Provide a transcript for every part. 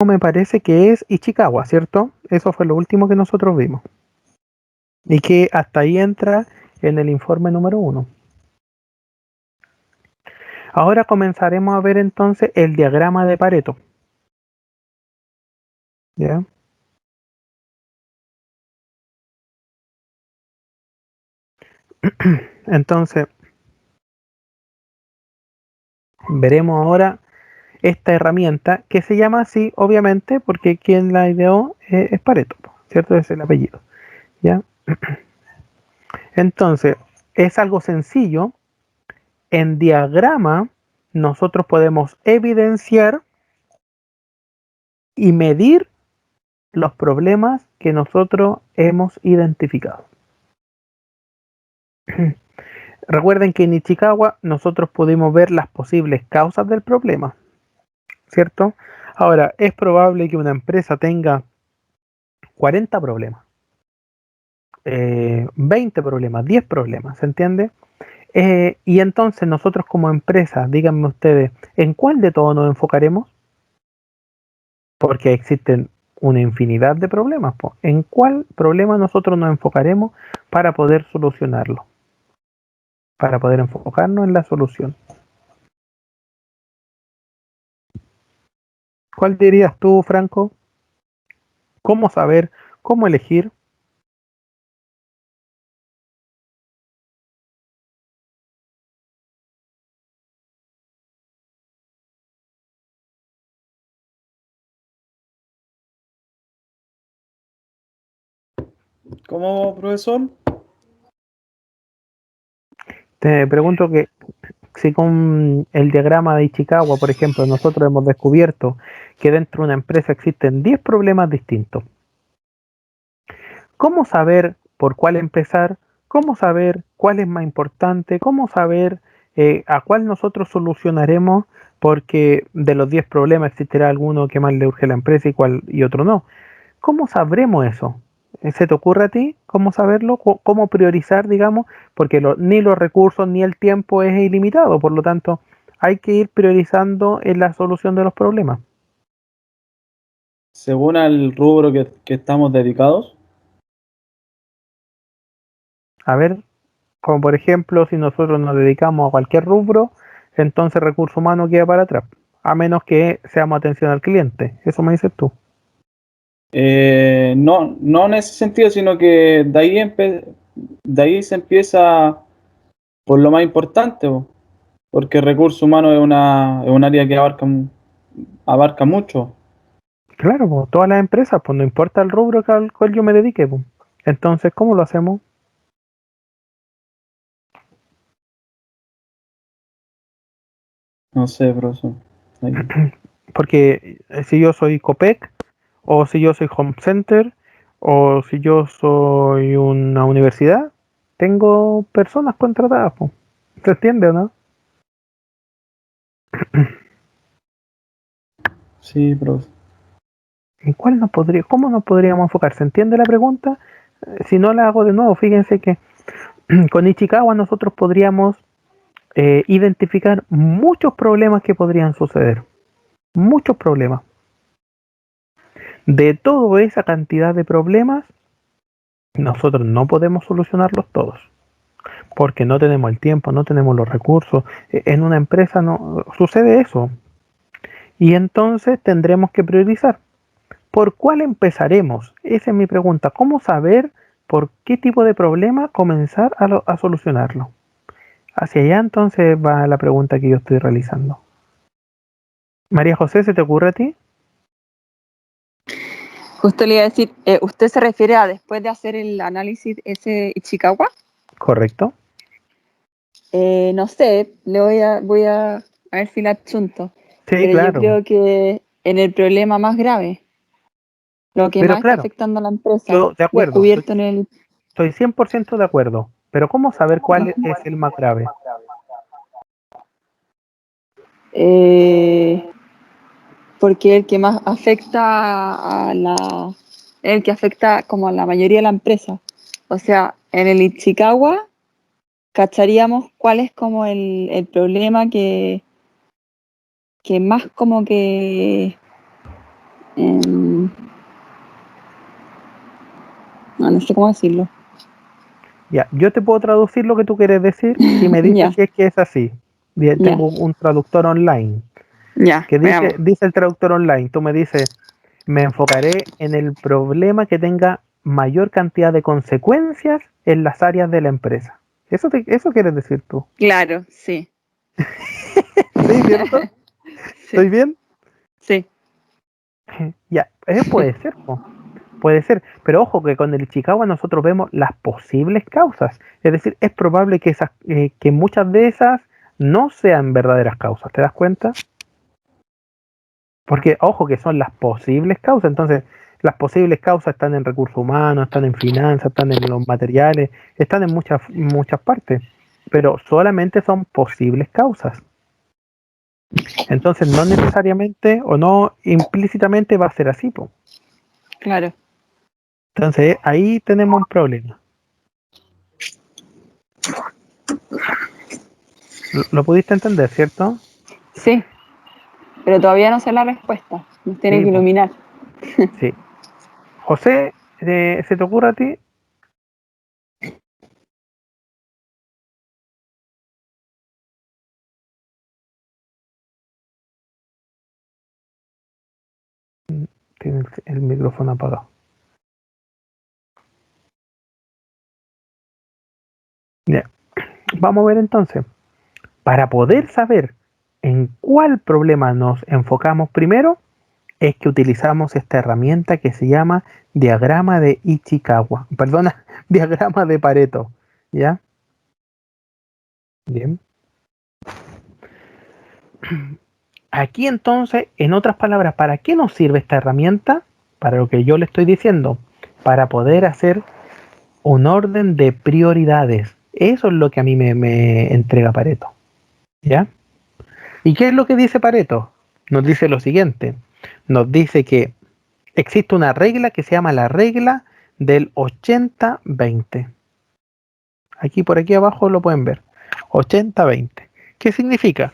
me parece que es Ichikawa, ¿cierto? Eso fue lo último que nosotros vimos. Y que hasta ahí entra en el informe número 1. Ahora comenzaremos a ver entonces el diagrama de Pareto. ¿Ya? Entonces, veremos ahora esta herramienta que se llama así, obviamente, porque quien la ideó es Pareto, ¿cierto? Es el apellido. ¿Ya? Entonces, es algo sencillo. En diagrama, nosotros podemos evidenciar y medir los problemas que nosotros hemos identificado. Recuerden que en Ichikawa nosotros pudimos ver las posibles causas del problema, ¿cierto? Ahora, es probable que una empresa tenga 40 problemas, 20 problemas, 10 problemas, ¿se entiende? Y entonces nosotros como empresa, díganme ustedes, ¿en cuál de todos nos enfocaremos? Porque existen una infinidad de problemas, po. ¿En cuál problema nosotros nos enfocaremos para poder solucionarlo? Para poder enfocarnos en la solución. ¿Cuál dirías tú, Franco? ¿Cómo saber? ¿Cómo elegir? ¿Cómo, profesor? Te pregunto que si con el diagrama de Ichikawa, por ejemplo, nosotros hemos descubierto que dentro de una empresa existen 10 problemas distintos. ¿Cómo saber por cuál empezar? ¿Cómo saber cuál es más importante? ¿Cómo saber a cuál nosotros solucionaremos? Porque de los 10 problemas existirá alguno que más le urge a la empresa y otro no. ¿Cómo sabremos eso? ¿Se te ocurre a ti cómo saberlo? ¿Cómo priorizar, digamos? Porque ni los recursos ni el tiempo es ilimitado, por lo tanto, hay que ir priorizando en la solución de los problemas. Según el rubro que estamos dedicados. A ver, como por ejemplo, si nosotros nos dedicamos a cualquier rubro, entonces recurso humano queda para atrás, a menos que seamos atención al cliente. Eso me dices tú. No, no en ese sentido, sino que de ahí se empieza por lo más importante, po, porque recursos humanos es un área que abarca mucho. Claro, pues todas las empresas, pues no importa el rubro al cual yo me dedique, pues. Entonces, ¿cómo lo hacemos? No sé, profesor. Ahí. Porque si yo soy COPEC, o si yo soy Home Center, o si yo soy una universidad, tengo personas contratadas, pues. ¿Se entiende o no? Sí, profesor. ¿En cuál cómo nos podríamos enfocar? ¿Se entiende la pregunta? Si no la hago de nuevo, fíjense que con Ichikawa nosotros podríamos identificar muchos problemas que podrían suceder. Muchos problemas. De toda esa cantidad de problemas, nosotros no podemos solucionarlos todos. Porque no tenemos el tiempo, no tenemos los recursos. En una empresa no sucede eso. Y entonces tendremos que priorizar. ¿Por cuál empezaremos? Esa es mi pregunta. ¿Cómo saber por qué tipo de problema comenzar a solucionarlo? Hacia allá entonces va la pregunta que yo estoy realizando. María José, ¿se te ocurre a ti? Justo le iba a decir, ¿usted se refiere a después de hacer el análisis ese Ichikawa? Correcto. No sé, voy a ver si la achunto, Sí, pero yo claro. creo que en el problema más grave, lo que Pero más está claro, afectando a la empresa, yo de acuerdo, descubierto en el... estoy 100% de acuerdo. Pero ¿cómo saber cuál es el más grave? eh, porque el que más afecta el que afecta como a la mayoría de la empresa. O sea, en el Ichikawa cacharíamos cuál es como el problema que más como que no, no sé cómo decirlo. Ya, yo te puedo traducir lo que tú quieres decir y me dices Ya, si es que es así. Bien, ya, tengo un traductor online ya, que veamos. dice el traductor online, tú me dices, me enfocaré en el problema que tenga mayor cantidad de consecuencias en las áreas de la empresa. Eso quieres decir tú. Claro, sí, ¿Sí, cierto? sí, ¿Estoy bien? sí, Ya, puede ser, po. Puede ser, pero ojo que con el Chicago nosotros vemos las posibles causas. Es decir, es probable que que muchas de esas no sean verdaderas causas. ¿Te das cuenta? Porque ojo que son las posibles causas. Entonces, las posibles causas están en recursos humanos, están en finanzas, están en los materiales, están en muchas partes. Pero solamente son posibles causas. Entonces, no necesariamente o no implícitamente va a ser así, po. claro. Entonces, ahí tenemos un problema. ¿Lo pudiste entender, cierto? Sí, pero todavía no sé la respuesta. Nos tiene Sí, que po, iluminar. sí. José, ¿se te ocurre a ti? Tiene el micrófono apagado. Ya. Vamos a ver entonces. Para poder saber en cuál problema nos enfocamos primero, es que utilizamos esta herramienta que se llama diagrama de Ichikawa. Perdona, diagrama de Pareto. ¿Ya? Bien. Aquí entonces, en otras palabras, ¿para qué nos sirve esta herramienta? Para lo que yo le estoy diciendo, para poder hacer un orden de prioridades. Eso es lo que a mí me entrega Pareto. ¿Ya? ¿Y qué es lo que dice Pareto? Nos dice lo siguiente. Nos dice que existe una regla que se llama la regla del 80-20. Aquí por aquí abajo lo pueden ver. 80-20. ¿Qué significa?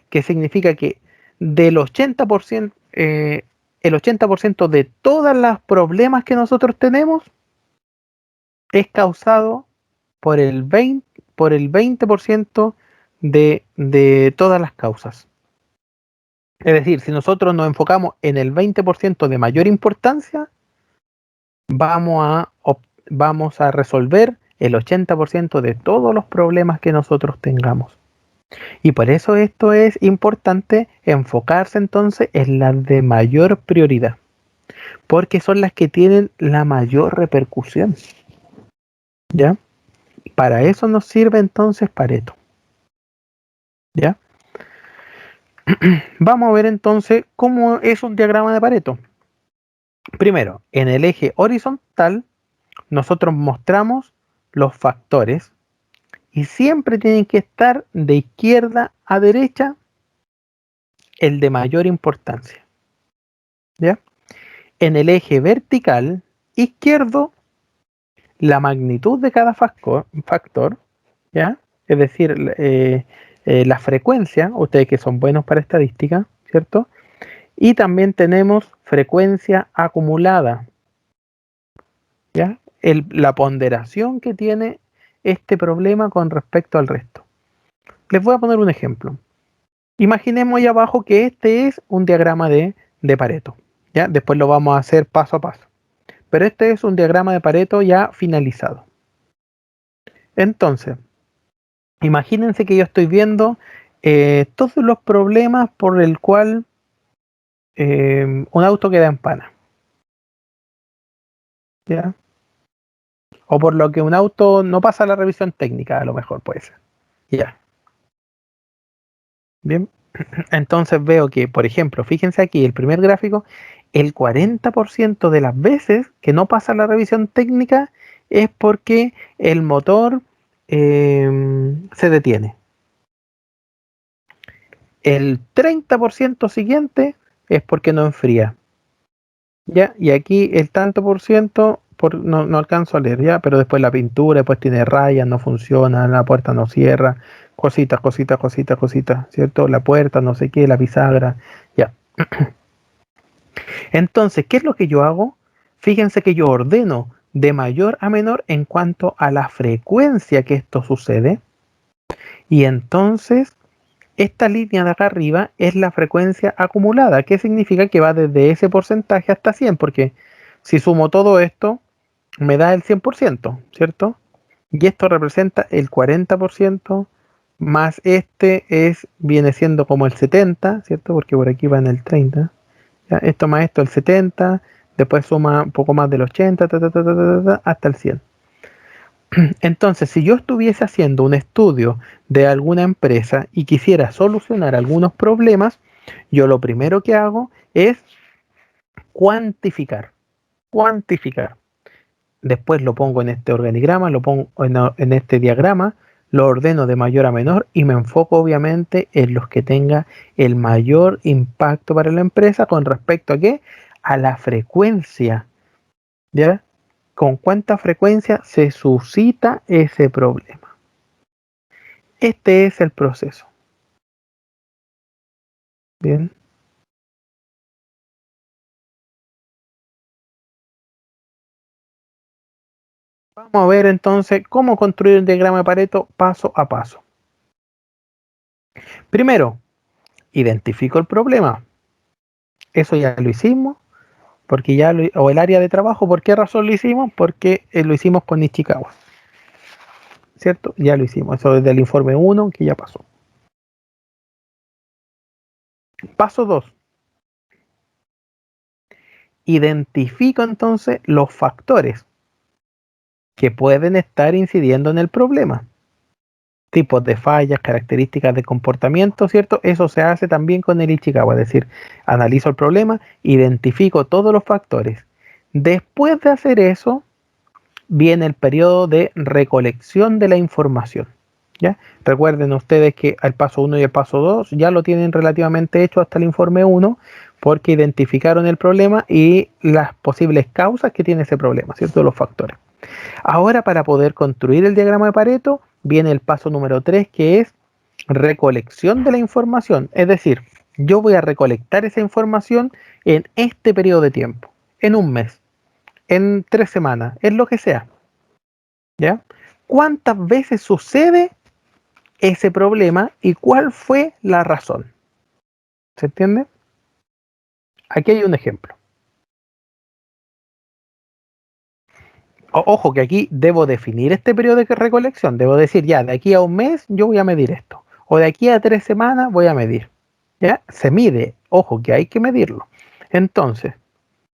Que significa que del 80%, el 80% de todos los problemas que nosotros tenemos es causado por por el 20% de todas las causas. Es decir, si nosotros nos enfocamos en el 20% de mayor importancia, vamos vamos a resolver el 80% de todos los problemas que nosotros tengamos. Y por eso esto es importante enfocarse entonces en las de mayor prioridad, porque son las que tienen la mayor repercusión. ¿Ya? Para eso nos sirve entonces Pareto. ¿Ya? Vamos a ver entonces cómo es un diagrama de Pareto. Primero, en el eje horizontal, nosotros mostramos los factores y siempre tienen que estar de izquierda a derecha el de mayor importancia. ¿Ya? En el eje vertical izquierdo, la magnitud de cada factor, ¿ya? Es decir, la frecuencia, ustedes que son buenos para estadística, ¿cierto? Y también tenemos frecuencia acumulada, ¿ya? La ponderación que tiene este problema con respecto al resto. Les voy a poner un ejemplo. Imaginemos ahí abajo que este es un diagrama de Pareto, ¿ya? Después lo vamos a hacer paso a paso. Pero este es un diagrama de Pareto ya finalizado. Entonces, imagínense que yo estoy viendo todos los problemas por el cual un auto queda en pana, ¿ya? O por lo que un auto no pasa la revisión técnica, a lo mejor puede ser. Ya, bien. Entonces veo que, por ejemplo, fíjense aquí, el primer gráfico, el 40% de las veces que no pasa la revisión técnica es porque el motor se detiene. El 30% siguiente es porque no enfría. ¿Ya? Y aquí el tanto por ciento, no alcanzo a leer, ¿ya? Pero después la pintura, después tiene rayas, no funciona, la puerta no cierra, cositas, cositas, ¿cierto? La puerta, no sé qué, la bisagra, ya. Entonces, ¿qué es lo que yo hago? Fíjense que yo ordeno de mayor a menor en cuanto a la frecuencia que esto sucede. Y entonces, esta línea de acá arriba es la frecuencia acumulada, que significa que va desde ese porcentaje hasta 100, porque si sumo todo esto, me da el 100%, ¿cierto? Y esto representa el 40%, más viene siendo como el 70, ¿cierto? Porque por aquí va en el 30. ¿Ya? Esto más esto, el 70, después suma un poco más del 80, hasta el 100. Entonces, si yo estuviese haciendo un estudio de alguna empresa y quisiera solucionar algunos problemas, yo lo primero que hago es cuantificar. Cuantificar. Después lo pongo en este organigrama, lo pongo en este diagrama, lo ordeno de mayor a menor y me enfoco obviamente en los que tenga el mayor impacto para la empresa con respecto a qué, a la frecuencia, ¿ya? Con cuánta frecuencia se suscita ese problema. Este es el proceso. Bien. Vamos a ver entonces cómo construir un diagrama de Pareto paso a paso. Primero, identifico el problema. Eso ya lo hicimos, porque o el área de trabajo, ¿por qué razón lo hicimos? Porque lo hicimos con Ichikawa, ¿cierto? Ya lo hicimos, eso desde el informe 1 que ya pasó. Paso 2. Identifico entonces los factores que pueden estar incidiendo en el problema. Tipos de fallas, características de comportamiento, ¿cierto? Eso se hace también con el Ichikawa, es decir, analizo el problema, identifico todos los factores. Después de hacer eso, viene el periodo de recolección de la información. ¿Ya? Recuerden ustedes que el paso 1 y el paso 2 ya lo tienen relativamente hecho hasta el informe 1 porque identificaron el problema y las posibles causas que tiene ese problema, ¿cierto? Los factores. Ahora, para poder construir el diagrama de Pareto, viene el paso número 3, que es recolección de la información. Es decir, yo voy a recolectar esa información en este periodo de tiempo, en un mes, en 3 semanas, en lo que sea. ¿Ya? ¿Cuántas veces sucede ese problema y cuál fue la razón? ¿Se entiende? Aquí hay un ejemplo. Ojo que aquí debo definir este periodo de recolección. Debo decir, ya, de aquí a un mes yo voy a medir esto. O de aquí a 3 semanas voy a medir. ¿Ya? Se mide. Ojo que hay que medirlo. Entonces,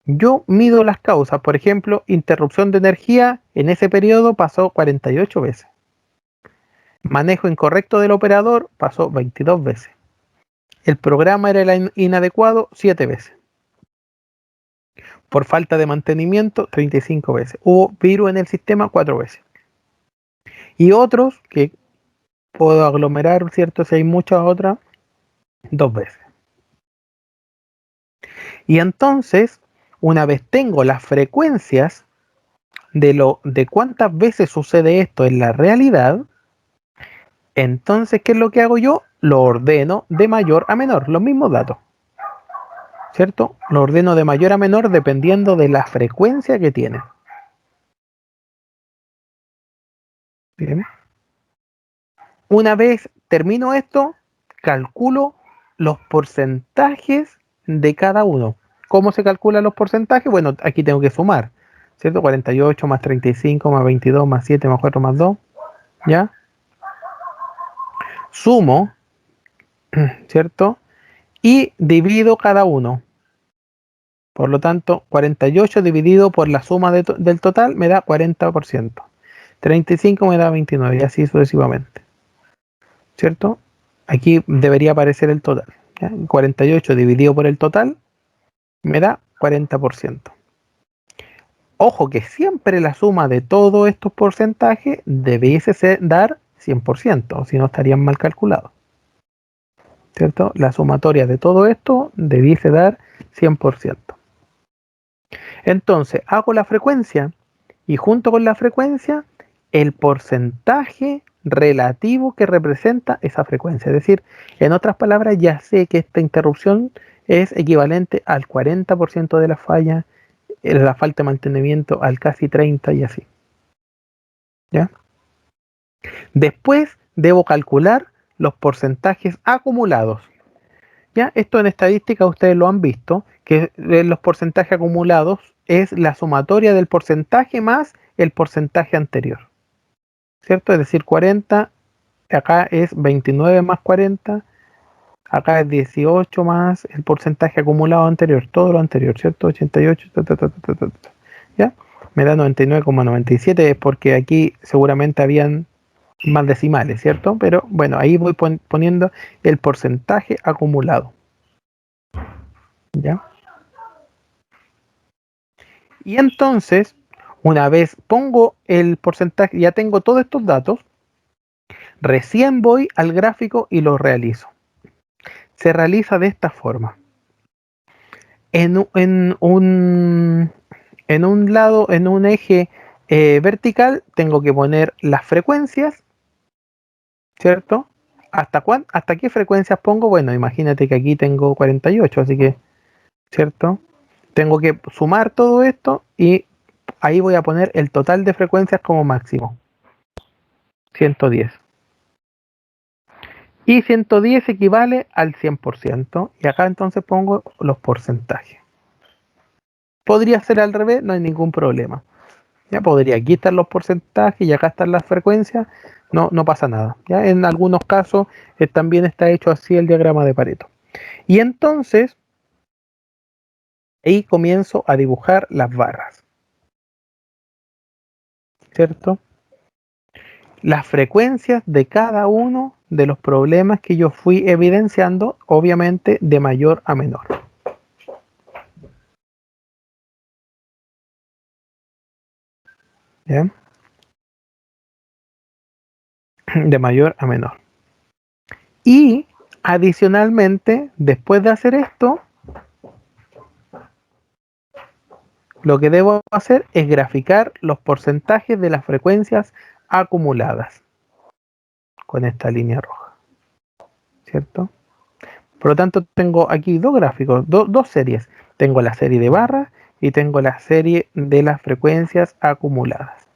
yo mido las causas. Por ejemplo, interrupción de energía en ese periodo pasó 48 veces. Manejo incorrecto del operador pasó 22 veces. El programa era inadecuado 7 veces. Por falta de mantenimiento 35 veces. Hubo virus en el sistema 4 veces. Y otros que puedo aglomerar, ¿cierto? Si hay muchas otras, 2 veces. Y entonces, una vez tengo las frecuencias de cuántas veces sucede esto en la realidad, entonces, ¿qué es lo que hago yo? Lo ordeno de mayor a menor, los mismos datos. ¿Cierto? Lo ordeno de mayor a menor dependiendo de la frecuencia que tiene. Bien. Una vez termino esto, calculo los porcentajes de cada uno. ¿Cómo se calculan los porcentajes? Bueno, aquí tengo que sumar, ¿cierto? 48 más 35 más 22 más 7 más 4 más 2, ¿ya? Sumo, ¿cierto? Y divido cada uno. Por lo tanto, 48 dividido por la suma del total me da 40%. 35 me da 29 y así sucesivamente. ¿Cierto? Aquí debería aparecer el total. ¿Ya? 48 dividido por el total me da 40%. Ojo que siempre la suma de todos estos porcentajes debiese dar 100%, o si no estarían mal calculados. ¿Cierto? La sumatoria de todo esto debiese dar 100%. Entonces, hago la frecuencia y junto con la frecuencia, el porcentaje relativo que representa esa frecuencia. Es decir, en otras palabras, ya sé que esta interrupción es equivalente al 40% de la falla, la falta de mantenimiento al casi 30% y así. ¿Ya? Después debo calcular los porcentajes acumulados. ¿Ya? Esto en estadística ustedes lo han visto, que los porcentajes acumulados es la sumatoria del porcentaje más el porcentaje anterior. ¿Cierto? Es decir, 40, acá es 29 más 40, acá es 18 más el porcentaje acumulado anterior, todo lo anterior, ¿cierto? 88, ¿ya? Me da 99,97, es porque aquí seguramente habían más decimales, ¿cierto? Pero bueno, ahí voy poniendo el porcentaje acumulado. ¿Ya? Y entonces, una vez pongo el porcentaje, ya tengo todos estos datos, recién voy al gráfico y lo realizo. Se realiza de esta forma. En un lado, en un eje vertical, tengo que poner las frecuencias, ¿cierto? ¿Hasta qué frecuencias pongo? Bueno, imagínate que aquí tengo 48, así que, ¿cierto? Tengo que sumar todo esto y ahí voy a poner el total de frecuencias como máximo. 110. Y 110 equivale al 100%. Y acá entonces pongo los porcentajes. Podría ser al revés, no hay ningún problema. Ya podría aquí estar los porcentajes y acá están las frecuencias. No pasa nada. ¿Ya? En algunos casos también está hecho así el diagrama de Pareto. Y entonces ahí comienzo a dibujar las barras. ¿Cierto? Las frecuencias de cada uno de los problemas que yo fui evidenciando, obviamente de mayor a menor. ¿Bien? De mayor a menor. Y adicionalmente, después de hacer esto, lo que debo hacer es graficar los porcentajes de las frecuencias acumuladas con esta línea roja. ¿Cierto? Por lo tanto, tengo aquí dos gráficos, dos series. Tengo la serie de barras y tengo la serie de las frecuencias acumuladas.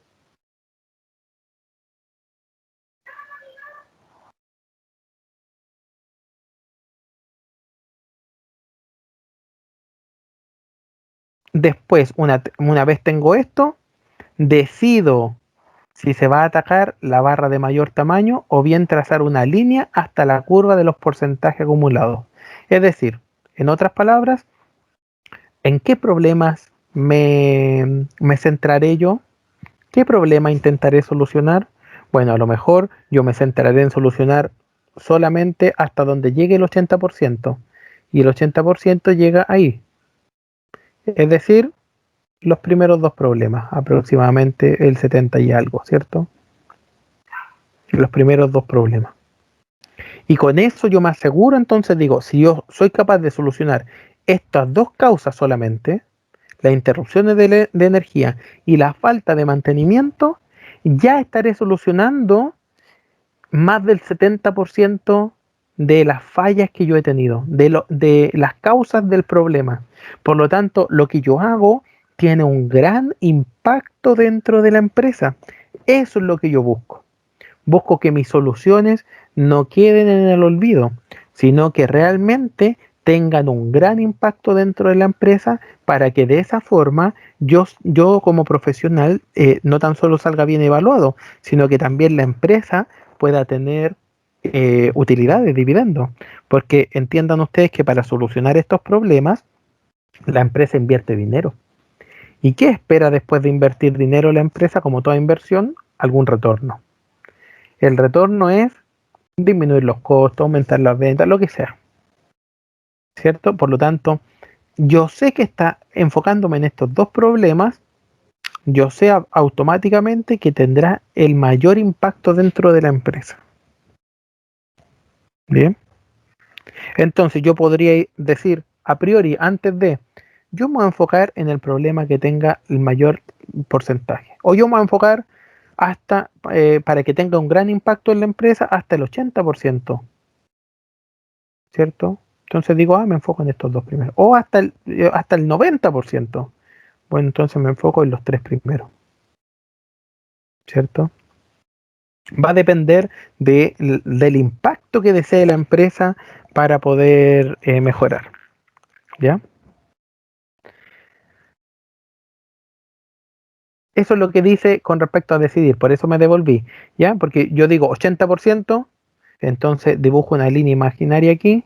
Después, una vez tengo esto, decido si se va a atacar la barra de mayor tamaño o bien trazar una línea hasta la curva de los porcentajes acumulados. Es decir, en otras palabras, ¿en qué problemas me centraré yo? ¿Qué problema intentaré solucionar? Bueno, a lo mejor yo me centraré en solucionar solamente hasta donde llegue el 80% y el 80% llega ahí. Es decir, los primeros dos problemas, aproximadamente el 70 y algo, ¿cierto? Los primeros dos problemas. Y con eso yo me aseguro, entonces digo, si yo soy capaz de solucionar estas dos causas solamente, las interrupciones de energía y la falta de mantenimiento, ya estaré solucionando más del 70% de las fallas que yo he tenido, de las causas del problema. Por lo tanto, lo que yo hago tiene un gran impacto dentro de la empresa. Eso es lo que yo busco. Busco que mis soluciones no queden en el olvido, sino que realmente tengan un gran impacto dentro de la empresa para que de esa forma yo como profesional no tan solo salga bien evaluado, sino que también la empresa pueda tener utilidades, dividendos. Porque entiendan ustedes que para solucionar estos problemas, la empresa invierte dinero. ¿Y qué espera después de invertir dinero la empresa? Como toda inversión, algún retorno. El retorno es disminuir los costos, aumentar las ventas, lo que sea. ¿Cierto? Por lo tanto, yo sé que está enfocándome en estos dos problemas, yo sé automáticamente que tendrá el mayor impacto dentro de la empresa. Bien. Entonces yo podría decir a priori, antes de, yo me voy a enfocar en el problema que tenga el mayor porcentaje. O yo me voy a enfocar hasta, para que tenga un gran impacto en la empresa, hasta el 80%. ¿Cierto? Entonces digo, me enfoco en estos dos primeros. O hasta el 90%. Bueno, entonces me enfoco en los tres primeros. ¿Cierto? Va a depender del impacto que desee la empresa para poder mejorar. ¿Ya? Eso es lo que dice con respecto a decidir, por eso me devolví, ¿ya? Porque yo digo 80%, entonces dibujo una línea imaginaria aquí,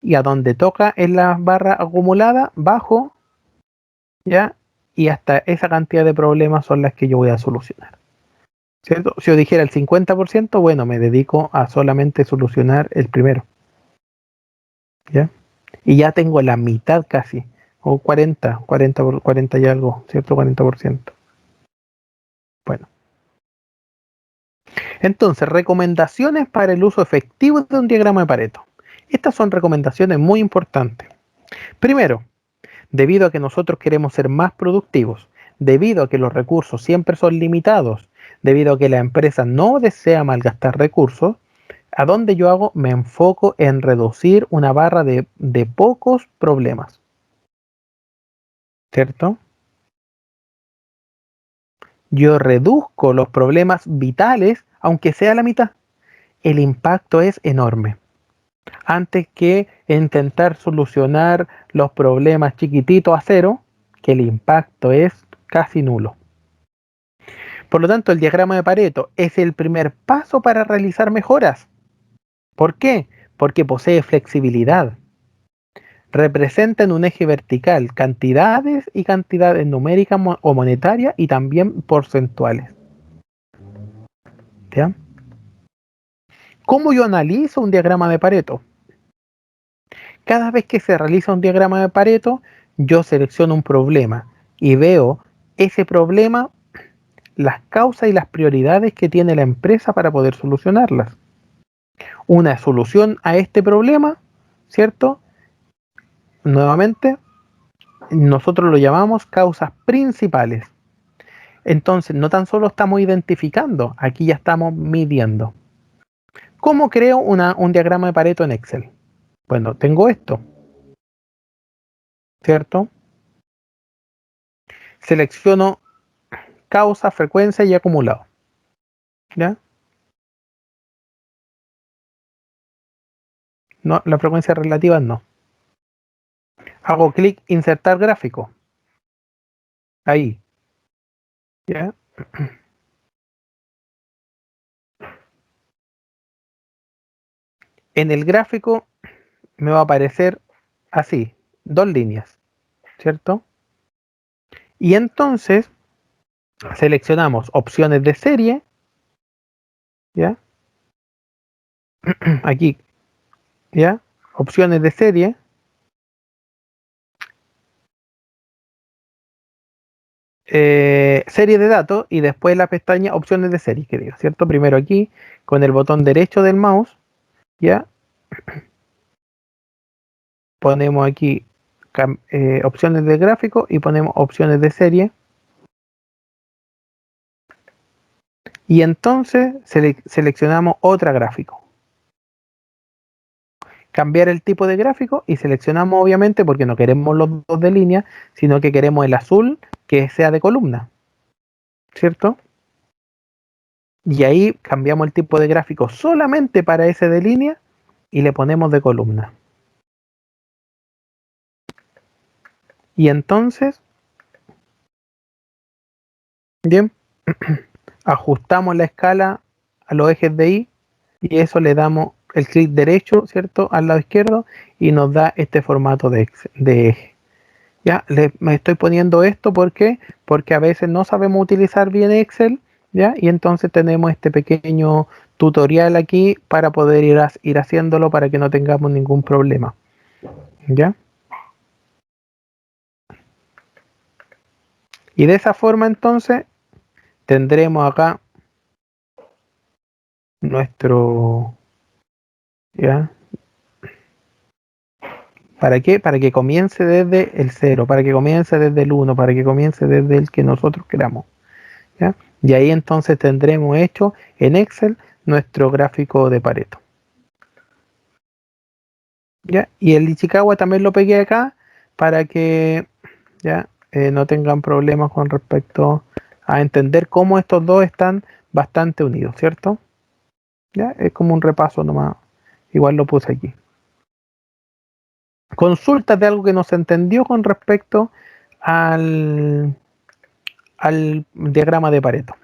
y a donde toca en la barra acumulada, bajo, ¿ya? Y hasta esa cantidad de problemas son las que yo voy a solucionar, ¿cierto? Si yo dijera el 50%, bueno, me dedico a solamente solucionar el primero, ¿ya? Y ya tengo la mitad casi, o 40 y algo, ¿cierto? 40%. Bueno. Entonces, recomendaciones para el uso efectivo de un diagrama de Pareto. Estas son recomendaciones muy importantes. Primero, debido a que nosotros queremos ser más productivos, debido a que los recursos siempre son limitados, debido a que la empresa no desea malgastar recursos, ¿a dónde yo hago? Me enfoco en reducir una barra de pocos problemas. ¿Cierto? Yo reduzco los problemas vitales, aunque sea la mitad. El impacto es enorme. Antes que intentar solucionar los problemas chiquititos a cero, que el impacto es casi nulo. Por lo tanto, el diagrama de Pareto es el primer paso para realizar mejoras. ¿Por qué? Porque posee flexibilidad. Representa en un eje vertical cantidades y cantidades numéricas o monetarias y también porcentuales. ¿Ya? ¿Cómo yo analizo un diagrama de Pareto? Cada vez que se realiza un diagrama de Pareto, yo selecciono un problema y veo ese problema, las causas y las prioridades que tiene la empresa para poder solucionarlas. Una solución a este problema, ¿cierto? Nuevamente, nosotros lo llamamos causas principales. Entonces, no tan solo estamos identificando, aquí ya estamos midiendo. ¿Cómo creo un diagrama de Pareto en Excel? Bueno, tengo esto, ¿cierto? Selecciono causa, frecuencia y acumulado. ¿Ya? No, la frecuencia relativa no. Hago clic, insertar gráfico. Ahí. ¿Ya? En el gráfico me va a aparecer así, dos líneas, ¿cierto? Y entonces seleccionamos opciones de serie, ¿ya? Aquí, ¿ya? Opciones de serie. Serie de datos y después la pestaña opciones de serie, que digo, ¿cierto? Primero aquí, con el botón derecho del mouse, ¿ya? Ponemos aquí opciones de gráfico y ponemos opciones de serie. Y entonces seleccionamos otra gráfico. Cambiar el tipo de gráfico y seleccionamos obviamente porque no queremos los dos de línea, sino que queremos el azul que sea de columna, ¿cierto? Y ahí cambiamos el tipo de gráfico solamente para ese de línea y le ponemos de columna. Y entonces, bien, ajustamos la escala a los ejes de Y y eso le damos el clic derecho, ¿cierto? Al lado izquierdo y nos da este formato de eje. Ya, me estoy poniendo esto porque a veces no sabemos utilizar bien Excel, ¿ya? Y entonces tenemos este pequeño tutorial aquí para poder ir haciéndolo para que no tengamos ningún problema, ¿ya? Y de esa forma entonces tendremos acá nuestro, ¿ya? ¿Para qué? Para que comience desde el 0, para que comience desde el 1, para que comience desde el que nosotros queramos, ¿ya? Y ahí entonces tendremos hecho en Excel nuestro gráfico de Pareto. ¿ya? Y el Ichikawa también lo pegué acá para que ya no tengan problemas con respecto a entender cómo estos dos están bastante unidos, ¿cierto? Ya, es como un repaso nomás. Igual lo puse aquí. Consultas de algo que no se entendió con respecto al diagrama de Pareto.